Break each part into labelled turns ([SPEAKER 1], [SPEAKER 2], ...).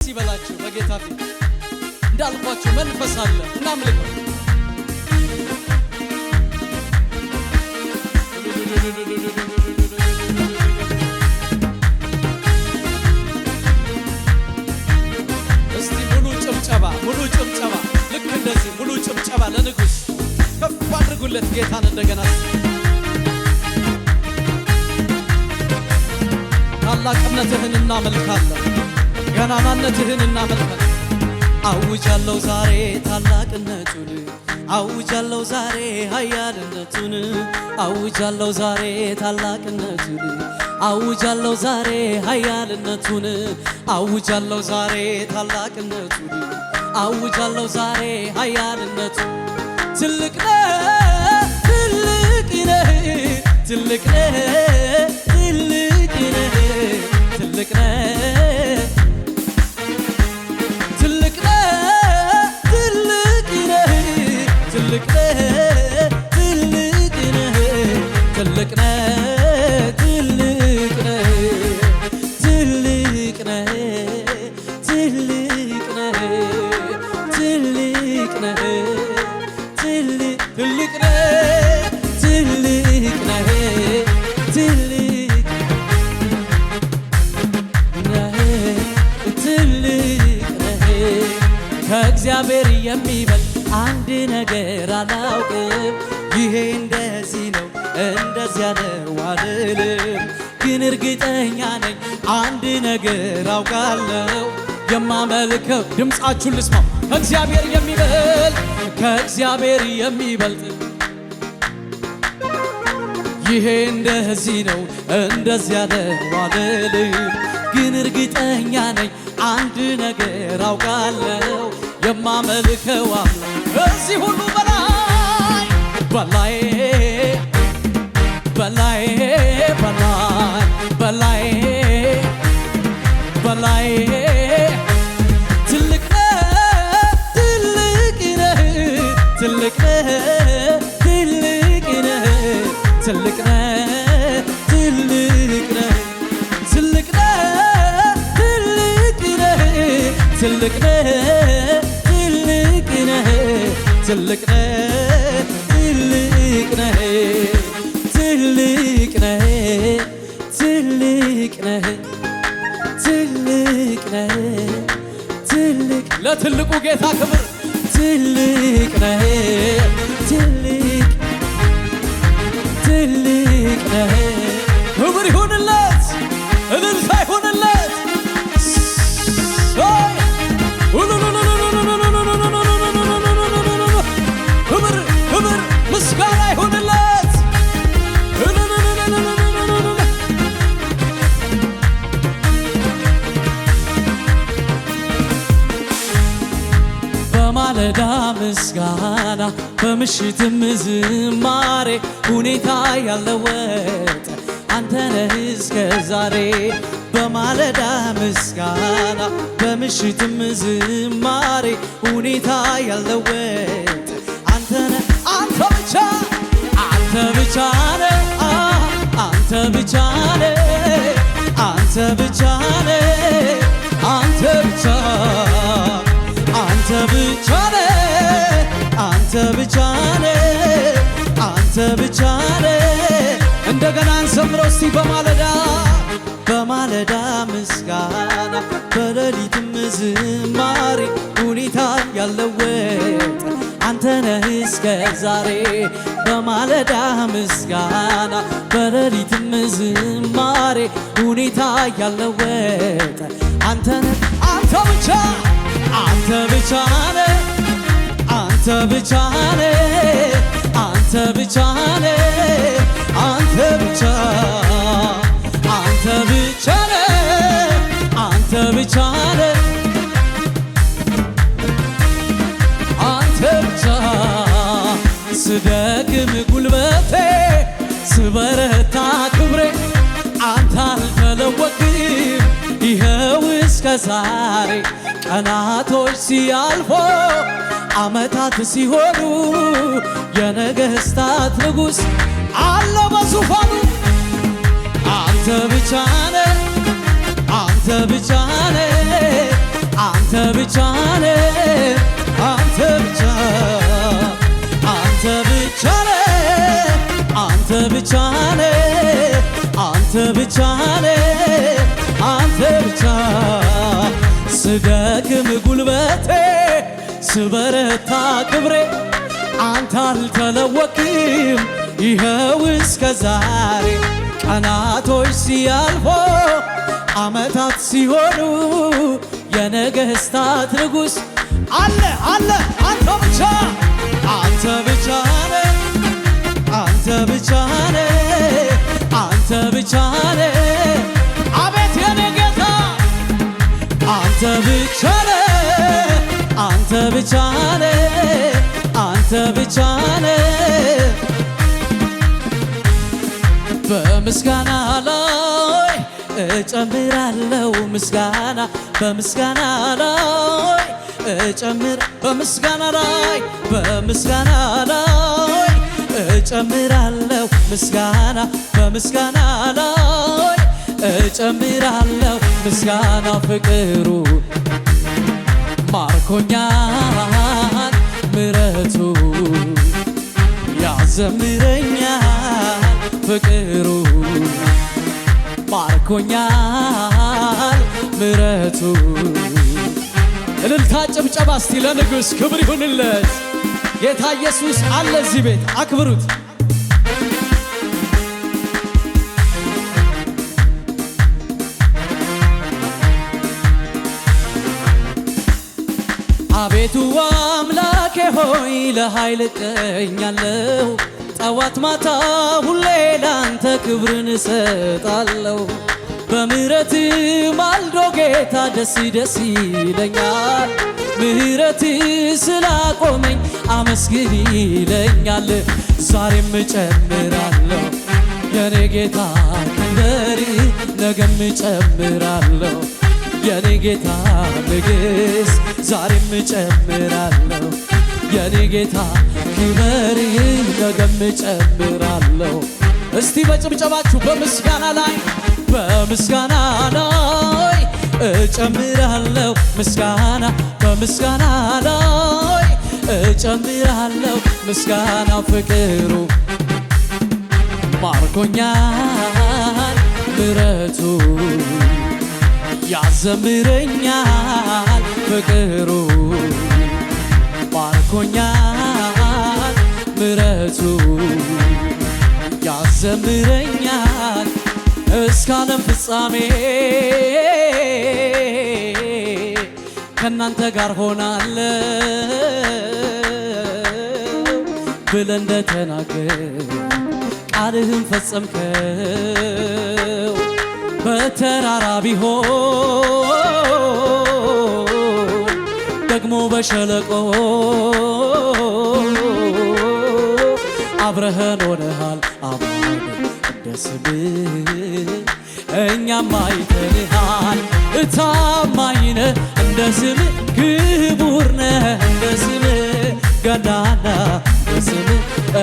[SPEAKER 1] ሲበላችሁ በጌታ ፊት እንዳልኳችሁ መንፈስ አለ እናምልከው። እስቲ ሙሉ ጭብጨባ ልክ እንደዚህ ሙሉ ጭብጨባ ለንጉሥ ከፍ አድርጉለት ጌታን እንደገና ታላቅነትህን እናመልካለን ገናናነትህን እናመልካለን። አውጃለሁ ዛሬ ታላቅነቱን አውጃለሁ ዛሬ ኃያልነቱን አውጃለሁ ዛሬ ታላቅነቱን አውጃለሁ ዛሬ ኃያልነቱን አውጃለሁ ዛሬ ታላቅነቱን አውጃለሁ ዛሬ ኃያልነቱን ትልቅ ነህ ትልቅ ነህ ትልቅ ነህ ትልቅ ነህ ትልቅ ነህ ትልቅ ነህ ትልቅ ነህ ትልቅ ነህ ትልቅ ነህ ትልቅ ነህ ትልቅ ነህ ትልቅ ነህ ትልቅ ነህ ትልቅ ነህ ትልቅ ነህ ትልቅ ነህ ትልቅ ከእግዚአብሔር የሚበልጥ አንድ ነገር አላውቅም። ይሄ እንደዚህ ነው እንደዚያ ነው አልልም፣ ግን እርግጠኛ ነኝ አንድ ነገር አውቃለሁ የማመልከው። ድምፃችሁን ልስማው። ከእግዚአብሔር የሚበልጥ ይሄ እንደዚህ ነው እንደዚያ ነው አልልም፣ ግን እርግጠኛ ነኝ አንድ ነገር አውቃለሁ የማመልከው አምላክ ከዚህ ሁሉ በላይ በላይ በላይ በላይ በላይ በላይ ትልቅ ነህ ትልቅ ነህ ትልቅ ነህ ትልቅ ነህ ትልቅ ነህ ትልቅ ነህ ትልቅ ነህ ትልቅ ነህ ትልቅ ነህ ትልቅ ነህ ትልቅ ነህ ትልቅ ነህ ትልቅ ነህ ትልቅ ነህ ትልቅ ለትልቁ ጌታ ክብር ትልቅ ነህ ትልቅ ትልቅ ነህ ክብር ይሁንለት እልልታ ይሁንለት ክብር ምስጋና ይሁንለት። በማለዳ ምስጋና በምሽትም ዝማሬ ሁኔታ ያለወጠ አንተ ነህ እስከ ዛሬ። በማለዳ ምስጋና በምሽትም ዝማሬ ሁኔታ ያለወጠ አንተ ነህ አንተ ብቻ ነህ አንተ ብቻ ነህ አንተ ብቻ ነህ አንተ ብቻ አንተ ብቻ ነህ አንተ ብቻ ነህ አንተ ብቻ ነህ እንደገና እንዘምረው እስቲ በማለዳ ምስጋና በሌሊትም ዝማሬ ሁኔታ ያለወጠ አንተ ነህ እስከ ዛሬ። በማለዳ ምስጋና በሌሊትም ዝማሬ ሁኔታ ያለወጠ አንተ ነህ አንተ ብቻ ነህ አንተ ብቻ ነህ አንተ ብቻ ነህ አንተ ብቻ ነህ አንተ ብቻ ነህ አንተ ብቻ ስደክም ጉልበቴ ስበረታ ክብሬ አንተ አልተለወጥክም ይኸው እስከ ዛሬ። ቀናቶች ሲያልፎ ዓመታት ሲሆኑ የነገሥታት ንጉሥ አለ በዙፋኑ አንተ ብቻ ነህ አንተ ብቻ ነህ አንተ ብቻ ነህ አንተ ብቻ አንተ ብቻ ነህ አንተ ብቻ ነህ አንተ ብቻ ነህ አንተ ብቻ ስደክም ጉልበቴ ስበረታ ክብሬ አንተ አልተለወክም ይኸው እስከ ዛሬ ቀናቶች ሲያልፎ ዓመታት ሲሆኑ የነገሥታት ንጉሥ አለ አለ አንተ ብቻ አንተ ብቻ ነህ አንተ ብቻ ነህ አንተ ብቻ ነህ አቤት የኔ ጌታ አንተ ብቻ ነህ አንተ ብቻ ነህ አንተ ብቻ ነህ በምስጋና ላይ እጨምራለሁ ምስጋና በምስጋና ላይ በምስጋና ላይ በምስጋና ላይ እጨምራለሁ ምስጋና በምስጋና ላይ እጨምራለሁ ምስጋና ፍቅሩ ማርኮኛል ምሕረቱ ያዘምረኛል ፍቅሩ ማርኮኛል ምሕረቱ እልልታ ጭብጨባ እስቲ ለንጉሥ ክብር ይሁንለት ጌታ ኢየሱስ አለ እዚህ ቤት አክብሩት አቤቱ አምላኬ ሆይ ለኃይል እቀኛለሁ ጠዋት ማታ ሁሌ ላንተ ክብርን እሰጣለሁ በምህረት ማልዶ ጌታ ደስ ደስ ይለኛል ምህረት ስላቆመኝ አመስግን ይለኛል ዛሬም እጨምራለሁ የኔ ጌታ ክብር ነገም እጨምራለሁ የኔ ጌታ ንግሥ ዛሬም እጨምራለሁ የኔ ጌታ ክብር ነገም እጨምራለሁ እስቲ በጭብጨባችሁ በምስጋና ላይ እጨምራለሁ ምስጋና በምስጋና ላይ እጨምራለሁ ምስጋና ፍቅሩ ማርኮኛል ምሕረቱ ያዘምረኛል ፍቅሩ ማርኮኛል ምሕረቱ ያዘምረኛል እስከ ዓለም ፍጻሜ ከእናንተ ጋር ሆናለሁ ብለህ እንደተናገር ቃልህን ፈጸምከው በተራራ ቢሆን ደግሞ በሸለቆ አብረኸን ሆነሃል አማን እንደ ስምህ እኛም አይተንሃል ታማኝ ነህ እንደ ስምህ ክቡር ነህ እንደ ስምህ ገናና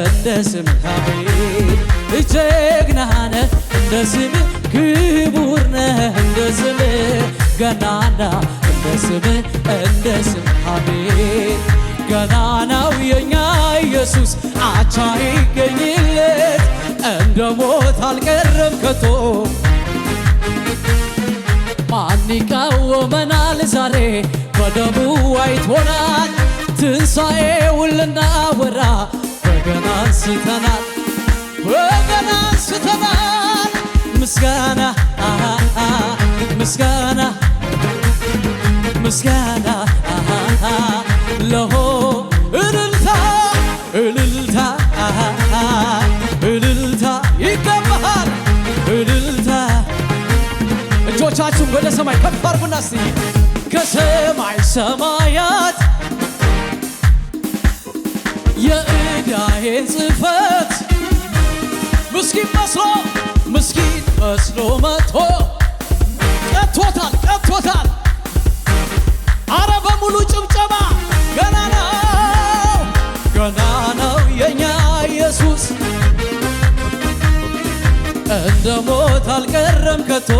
[SPEAKER 1] እንደ ስምህ አቤት ጀግና ነህ እንደ ስምህ ክቡር ነህ እንደ ስምህ ገናና እንደ ስምህ አቤት ገናናው የኛ ኢየሱስ አቻ ይገኝለት እንደ ሞት አልቀረም ከቶ ማን ይቃወመናል ዛሬ በደሙ አይቶናል ትንሣኤውን ልናወራ በገና አንስተናል ምስጋና ምስጋና ምስጋና ለሆ እልልታ እልልታ እልልታ ይገባሃል እልልታ እጆቻችሁን ወደ ሰማይ ከፍ አድርጉና እስቲ ከሰማይ ሰማያት የዕዳዬን ጽሕፈት ምስኪን መስሎ መጥቶ ቀጥቶታል አረ በሙሉ ጭብጨባ ገናናው የኛ ኢየሱስ እንደ ሞት አልቀረም ከቶ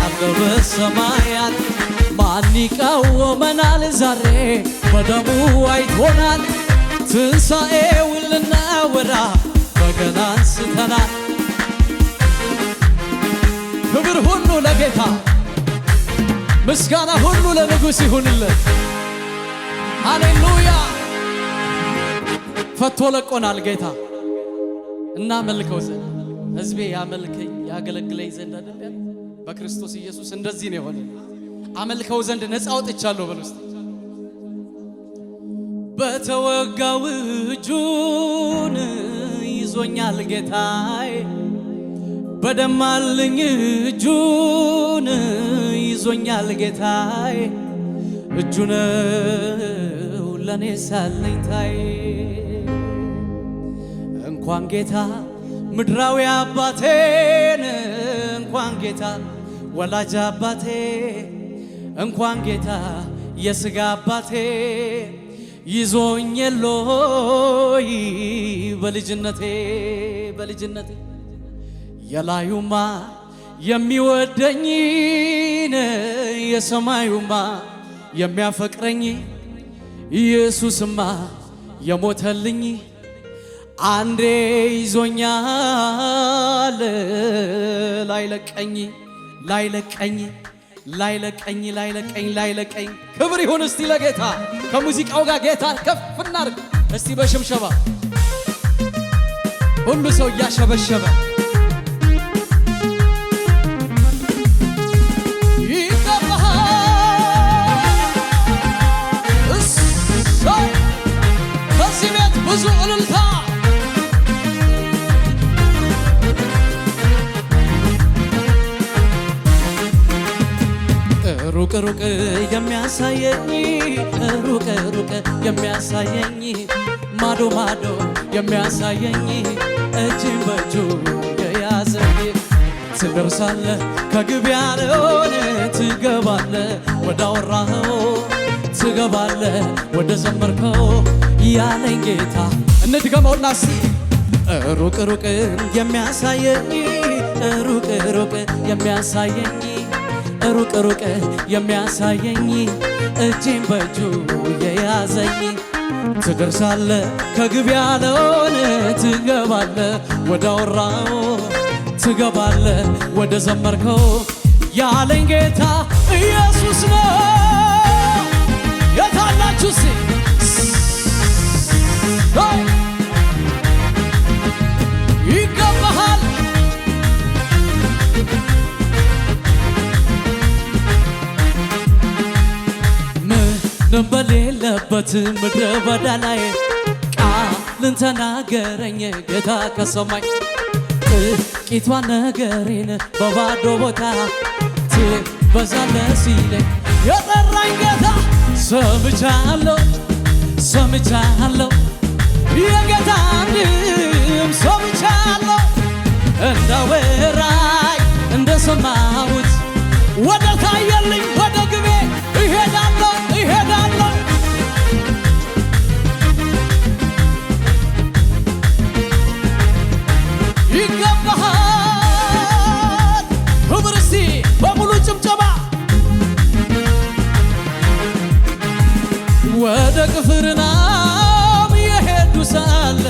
[SPEAKER 1] አለ በሰማያት ማን ይቃወመናል? ዛሬ በደሙ አይቶናል። ትንሣኤውን ልናወራ በገና አንስተናል። ክብር ሁሉ ለጌታ፣ ምስጋና ሁሉ ለንጉሥ ይሁንለት። ሃሌሉያ! ፈቶ ለቆናል ጌታ። እናመልከው ዘንድ ሕዝቤ ያመልከኝ ያገለግለኝ ዘንድ አይደል? በክርስቶስ ኢየሱስ እንደዚህ ነው የሆነ። አመልከው ዘንድ ነፃ ወጥቻለሁ በሉ እስቲ። በተወጋው እጁን ይዞኛል ጌታዬ፣ በደማልኝ እጁን ይዞኛል ጌታዬ። እጁ ነው ለኔ ሳለኝታዬ። እንኳን ጌታ ምድራዊ አባቴን፣ እንኳን ጌታ ወላጅ አባቴ፣ እንኳን ጌታ የሥጋ አባቴ ይዞኝ የሎይ በልጅነቴ የላዩማ የሚወደኝን የሰማዩማ የሚያፈቅረኝ ኢየሱስማ የሞተልኝ አንዴ ይዞኛል ላይለቀኝ። ክብር ይሁን እስቲ ለጌታ። ከሙዚቃው ጋር ጌታ ከፍ እናድርግ እስቲ በሽምሸባ ሁሉ ሰው እያሸበሸበ ከዚህ ቤት ብዙ እልልታ ሩቅ የሚያሳየኝ ሩቅ የሚያሳየኝ ማዶ የሚያሳየኝ እጅን በእጁ የያዘኝ ትደርሳለ ከግብ ያለውን ትገባለ ወደ አወራኸው ትገባለ ወደ ዘመርከው ያለኝ ጌታ። እንድገመውና ሲ ሩቅ የሚያሳየኝ ሩቅ የሚያሳየኝ ሩቅ የሚያሳየኝ እጄን በእጁ የያዘኝ ትደርሳለ ከግብ ያለውን ትገባለ ወደ አወራው ትገባለ ወደ ዘመርከው ያለኝ ጌታ ኢየሱስ ነው። የታላችሁ ሲ ይገባሃል። ምንም በሌለበት ምድረ በዳ ላይ ቃልን ተናገረኝ ጌታ ከሰማኝ። ጥቂቷ ነገሬን በባዶ ቦታ ትበዛለ ሲለኝ የጠራኝ ጌታ ሰምቻለሁ የጌታ ድምፅ ሰምቻለሁ። እንዳወራኝ እንደሰማሁት ወደ ታየልኝ ወደ ግቤ እሄዳለሁ። ይገባሃል። ክብር እስቲ በሙሉ ጭብጨባ ወደ ቅፍርናሆም የሄዱ ሳለ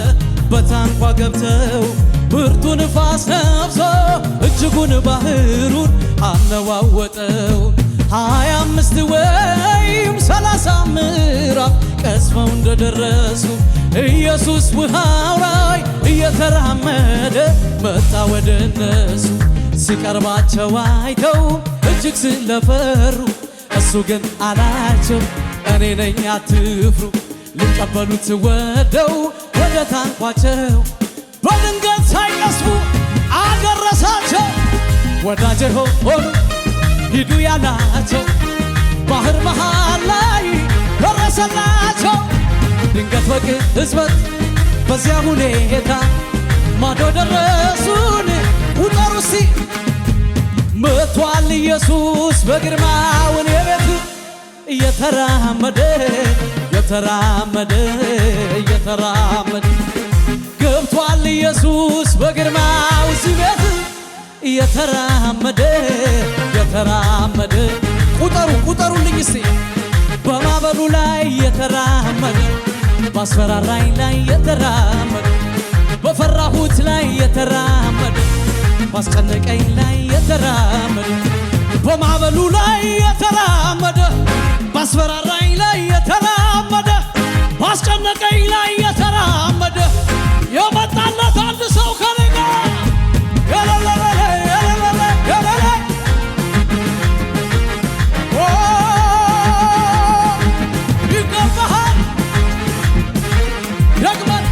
[SPEAKER 1] በታንኳ ገብተው ብርቱ ንፋስ ነፍሶ እጅጉን ባህሩን አነዋወጠው። 25 ወይም 30 ምዕራፍ ቀስፈው እንደደረሱ ኢየሱስ ውሃው ላይ እየተራመደ መጣ ወደ እነሱ። ሲቀርባቸው አይተው እጅግ ስለፈሩ እሱ ግን አላቸው እኔ ነኝ አትፍሩ። ሊቀበሉት ወደው ወደ ታንኳቸው በድንገት ሳይቀስፉ አደረሳቸው። ወዳጄ ሆኑ ሂዱ ያላቸው ባህር መሃል ላይ ደረሰላቸው። ድንገት በቅጽበት በዚያ ሁኔታ ማዶ ደረሱን። ውጠሩ እስቲ መጥቷል ኢየሱስ በግርማውን የቤት እየተራመደ ገብቷል ኢየሱስ በግርማው እዚህ ቤት እየተራመደ ቁጠሩልኝ እስቲ በማዕበሉ ላይ የተራመደ ባስፈራራኝ ላይ የተራመደ በፈራሁት ላይ የተራመደ ባስጨነቀኝ ላይ የተራመደ በማዕበሉ ላይ የተራመደ ባስፈራራኝ ላይ የተራመደ ባስጨነቀኝ ላይ የተራመደ የመጣለት አንድ ሰው ከኔ ጋር ይገባሃል ደግመን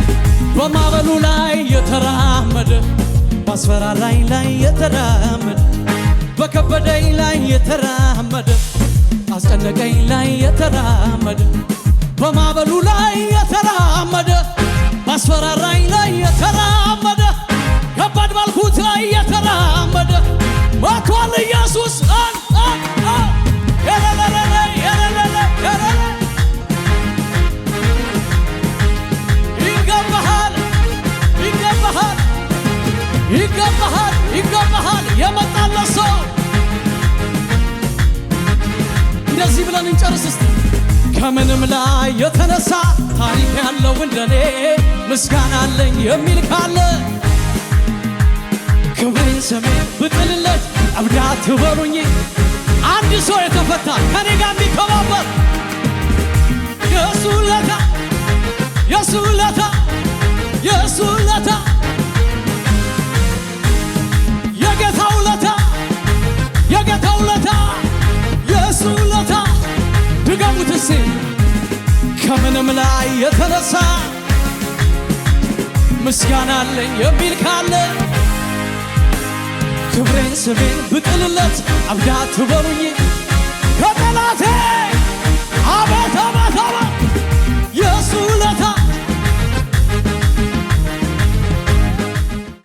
[SPEAKER 1] በማዕበሉ ላይ የተራመደ ባስፈራራኝ ላይ የተራመደ በከበደኝ ላይ የተራመደ አስጨነቀኝ ላይ የተራመደ በማዕበሉ ላይ የተራመደ ባስፈራራኝ ላይ የተራመደ ከባድ ባልኩት ላይ የተራመደ መጥቷል ኢየሱስ ይገባሃል የመጣለት ሰው እንደዚህ ብለን እንጨርስ እስቲ ከምንም ላይ የተነሳ ታሪክ ያለው እንደኔ ምስጋና አለኝ የሚል ካለ ክብሬን ስሜን ብጥልለት እብድ አትበሉኝ አንድ ሰው የተፈታ ከኔ ጋር የሚከባበር የእሱ ውለታ የእሱ ውለታ የእሱ ውለታ የጌታ ውለታ የጌታ ውለታ የእሱ ውለታ ድገሙት እስቲ ከምንም ላይ የተነሳ ምስጋና አለኝ የሚል ካለ ክብሬን ስሜን ብጥልለት አብዳ አትበሉኝ ከጠላቴ